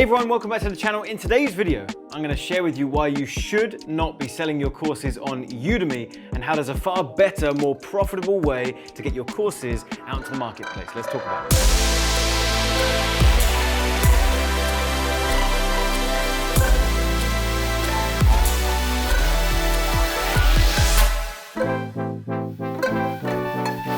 everyone, welcome back to the channel. In today's video, I'm going to share with you why you should not be selling your courses on Udemy and how there's a far better, more profitable way to get your courses out into the marketplace. Let's talk about it.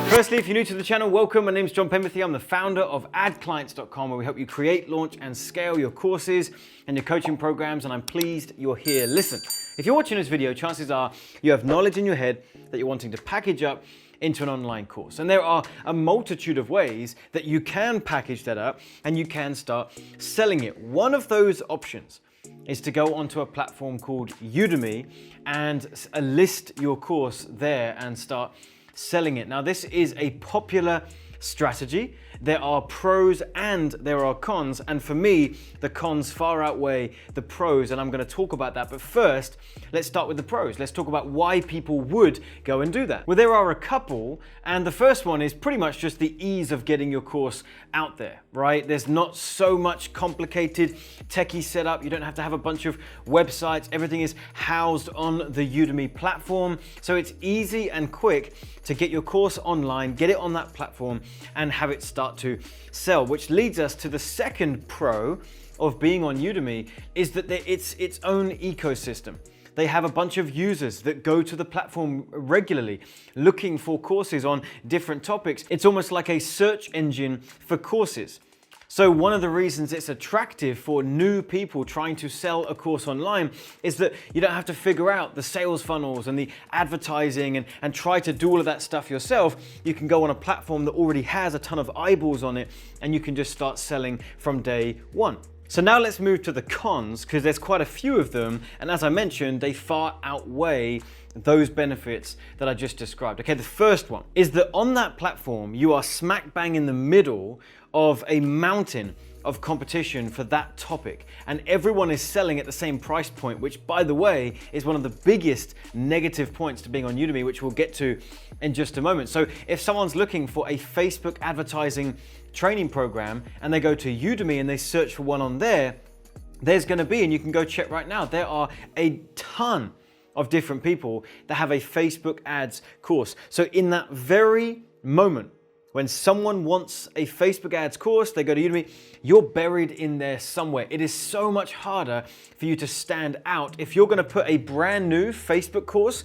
Firstly, if you're new to the channel, welcome. My name's Penberthy. I'm the founder of AdClients.com, where we help you create, launch, and scale your courses and your coaching programs, and I'm pleased you're here. Listen, if you're watching this video, chances are you have knowledge in your head that you're wanting to package up into an online course. And there are a multitude of ways that you can package that up and you can start selling it. One of those options is to go onto a platform called Udemy and list your course there and start selling it. Now, this is a popular strategy. There are pros and there are cons, and for me, the cons far outweigh the pros, and I'm going to talk about that. But first, let's start with the pros. Let's talk about why people would go and do that. Well, there are a couple, and the first one is pretty much just the ease of getting your course out there, right? There's not so much complicated techie setup. You don't have to have a bunch of websites. Everything is housed on the Udemy platform, so it's easy and quick to get your course online, get it on that platform, and have it start to sell. Which leads us to the second pro of being on Udemy, is that it's its own ecosystem. They have a bunch of users that go to the platform regularly looking for courses on different topics. It's almost like a search engine for courses. So one of the reasons it's attractive for new people trying to sell a course online is that you don't have to figure out the sales funnels and the advertising and try to do all of that stuff yourself. You can go on a platform that already has a ton of eyeballs on it, and you can just start selling from day one. So now let's move to the cons, because there's quite a few of them, and as I mentioned, they far outweigh those benefits that I just described. Okay, the first one is that on that platform, you are smack bang in the middle of a mountain of competition for that topic, and everyone is selling at the same price point, which, by the way, is one of the biggest negative points to being on Udemy, which we'll get to in just a moment. So if someone's looking for a Facebook advertising training program and they go to Udemy and they search for one on there, there's going to be, and you can go check right now, there are a ton of different people that have a Facebook ads course. So in that very moment, when someone wants a Facebook ads course, they go to Udemy, you're buried in there somewhere. It is so much harder for you to stand out. If you're going to put a brand new Facebook course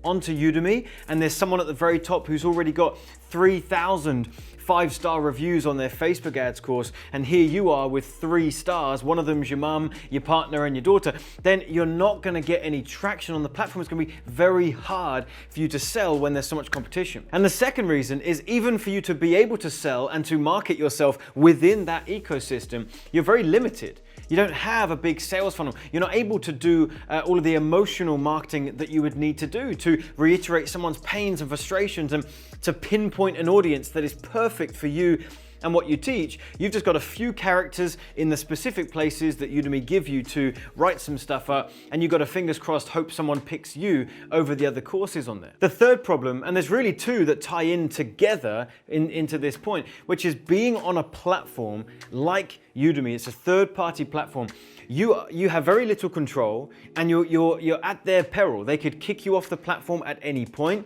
onto Udemy and there's someone at the very top who's already got 3,000 5-star reviews on their Facebook ads course, and here you are with 3 stars, one of them's your mum, your partner, and your daughter, then you're not going to get any traction on the platform. It's going to be very hard for you to sell when there's so much competition. And the second reason is, even for you to be able to sell and to market yourself within that ecosystem, you're very limited. You don't have a big sales funnel. You're not able to do all of the emotional marketing that you would need to do to reiterate someone's pains and frustrations and to pinpoint an audience that is perfect for you and what you teach. You've just got a few characters in the specific places that Udemy give you to write some stuff up, and you've got to, fingers crossed, hope someone picks you over the other courses on there. The third problem, and there's really two that tie in together into this point, which is being on a platform like Udemy. It's a third-party platform. You have very little control, and you're at their peril. They could kick you off the platform at any point.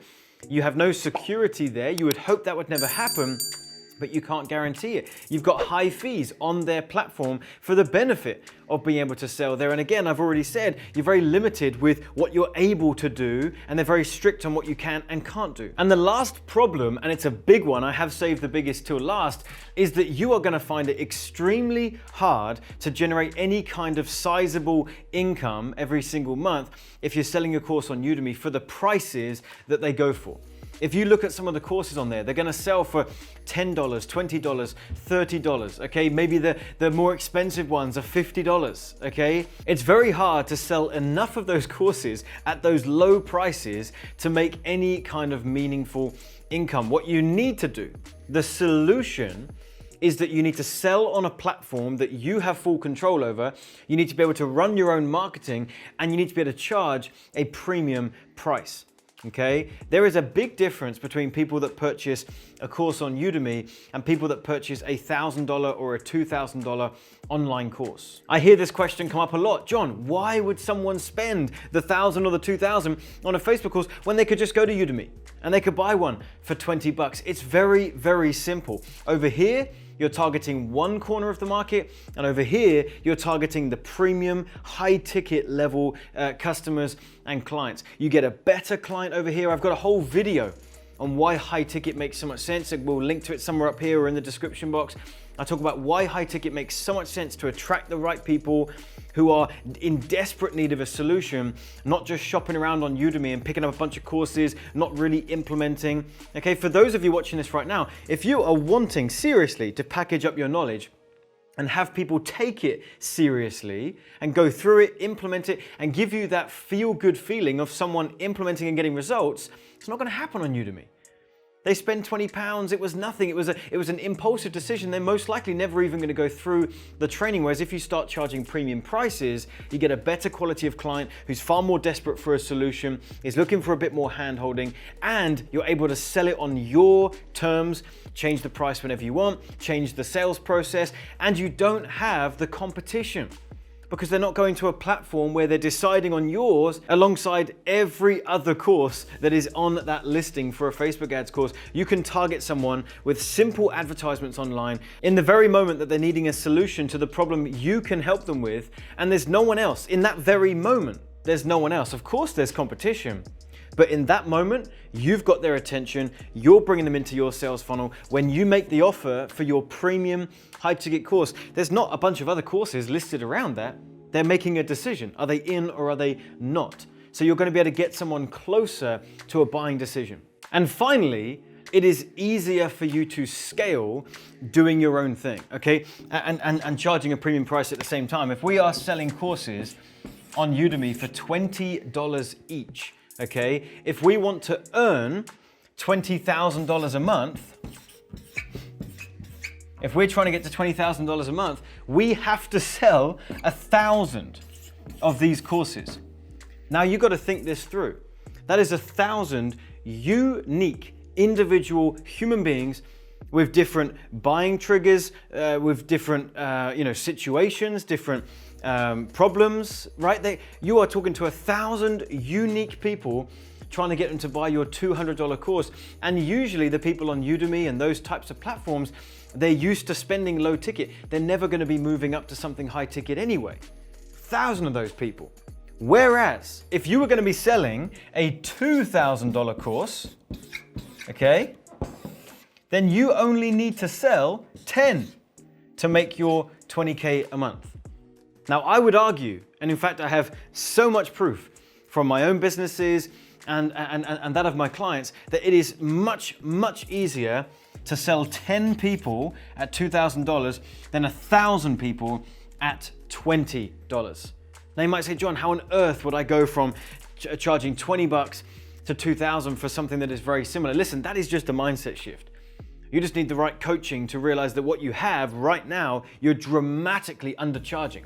You have no security there. You would hope that would never happen, but you can't guarantee it. You've got high fees on their platform for the benefit of being able to sell there. And again, I've already said, you're very limited with what you're able to do, and they're very strict on what you can and can't do. And the last problem, and it's a big one, I have saved the biggest till last, is that you are going to find it extremely hard to generate any kind of sizable income every single month if you're selling your course on Udemy for the prices that they go for. If you look at some of the courses on there, they're going to sell for $10, $20, $30, okay? Maybe the more expensive ones are $50, okay? It's very hard to sell enough of those courses at those low prices to make any kind of meaningful income. What you need to do, the solution, is that you need to sell on a platform that you have full control over. You need to be able to run your own marketing, and you need to be able to charge a premium price. Okay, there is a big difference between people that purchase a course on Udemy and people that purchase a $1,000 or a $2,000 online course. I hear this question come up a lot. John, why would someone spend the $1,000 or the $2,000 on a Facebook course when they could just go to Udemy and they could buy one for 20 bucks? It's very, very simple. Over here, you're targeting one corner of the market, and over here, you're targeting the premium, high ticket level customers and clients. You get a better client over here. I've got a whole video on why high ticket makes so much sense. We'll link to it somewhere up here or in the description box. I talk about why high ticket makes so much sense to attract the right people who are in desperate need of a solution, not just shopping around on Udemy and picking up a bunch of courses, not really implementing. Okay, for those of you watching this right now, if you are wanting seriously to package up your knowledge and have people take it seriously and go through it, implement it, and give you that feel-good feeling of someone implementing and getting results, it's not gonna happen on Udemy. They spend £20, it was nothing. It was an impulsive decision. They're most likely never even gonna go through the training. Whereas if you start charging premium prices, you get a better quality of client who's far more desperate for a solution, is looking for a bit more hand-holding, and you're able to sell it on your terms, change the price whenever you want, change the sales process, and you don't have the competition, because they're not going to a platform where they're deciding on yours alongside every other course that is on that listing for a Facebook ads course. You can target someone with simple advertisements online in the very moment that they're needing a solution to the problem you can help them with, and there's no one else. In that very moment, there's no one else. Of course, there's competition. But in that moment, you've got their attention, you're bringing them into your sales funnel. When you make the offer for your premium high ticket course, there's not a bunch of other courses listed around that. They're making a decision. Are they in or are they not? So you're going to be able to get someone closer to a buying decision. And finally, it is easier for you to scale doing your own thing, okay? And charging a premium price at the same time. If we are selling courses on Udemy for $20 each, okay? If we want to earn $20,000 a month, if we're trying to get to $20,000 a month, we have to sell 1,000 of these courses. Now you've got to think this through. That is 1,000 unique individual human beings with different buying triggers, with different situations, different problems, right? You are talking to 1,000 unique people trying to get them to buy your $200 course. And usually the people on Udemy and those types of platforms, they're used to spending low ticket. They're never going to be moving up to something high ticket anyway. 1,000 of those people. Whereas if you were going to be selling a $2,000 course, okay, then you only need to sell 10 to make your 20K a month. Now I would argue, and in fact I have so much proof from my own businesses and that of my clients, that it is much, much easier to sell 10 people at $2,000 than 1,000 people at $20. Now you might say, John, how on earth would I go from charging 20 bucks to 2,000 for something that is very similar? Listen, that is just a mindset shift. You just need the right coaching to realize that what you have right now, you're dramatically undercharging.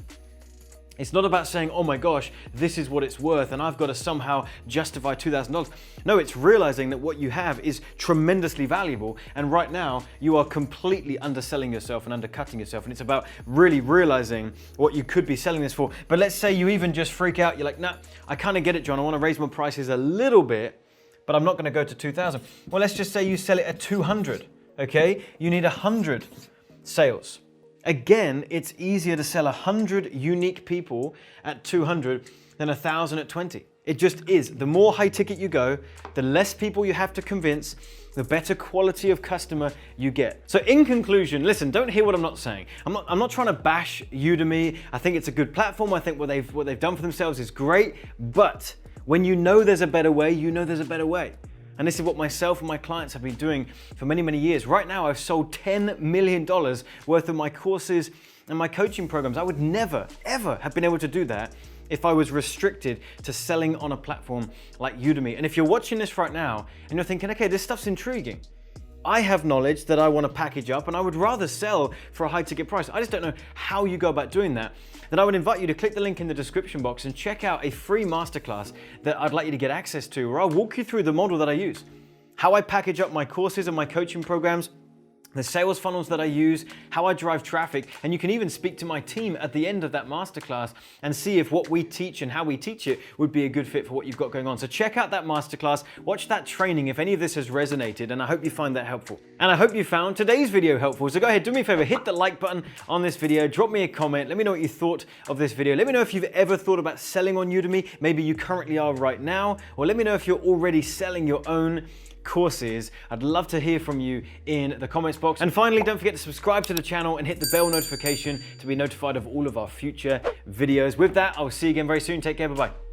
It's not about saying, oh my gosh, this is what it's worth and I've got to somehow justify $2,000. No, it's realizing that what you have is tremendously valuable, and right now you are completely underselling yourself and undercutting yourself, and it's about really realizing what you could be selling this for. But let's say you even just freak out. You're like, nah, I kind of get it, John. I want to raise my prices a little bit, but I'm not going to go to 2,000. Well, let's just say you sell it at 200, okay? You need 100 sales. Again, it's easier to sell 100 unique people at 200 than 1,000 at 20. It just is. The more high ticket you go, the less people you have to convince, the better quality of customer you get. So in conclusion, listen, don't hear what I'm not saying. I'm not trying to bash Udemy. I think it's a good platform. I think what they've done for themselves is great. But when you know there's a better way, you know there's a better way. And this is what myself and my clients have been doing for many, many years. Right now, I've sold $10 million worth of my courses and my coaching programs. I would never, ever have been able to do that if I was restricted to selling on a platform like Udemy. And if you're watching this right now and you're thinking, okay, this stuff's intriguing, I have knowledge that I want to package up and I would rather sell for a high ticket price. I just don't know how you go about doing that. Then I would invite you to click the link in the description box and check out a free masterclass that I'd like you to get access to, where I'll walk you through the model that I use, how I package up my courses and my coaching programs, the sales funnels that I use, how I drive traffic, and you can even speak to my team at the end of that masterclass and see if what we teach and how we teach it would be a good fit for what you've got going on. So check out that masterclass, watch that training if any of this has resonated, and I hope you find that helpful. And I hope you found today's video helpful. So go ahead, do me a favor, hit the like button on this video, drop me a comment, let me know what you thought of this video. Let me know if you've ever thought about selling on Udemy, maybe you currently are right now, or let me know if you're already selling your own courses. I'd love to hear from you in the comments box. And finally, don't forget to subscribe to the channel and hit the bell notification to be notified of all of our future videos. With that, I'll see you again very soon. Take care, bye-bye.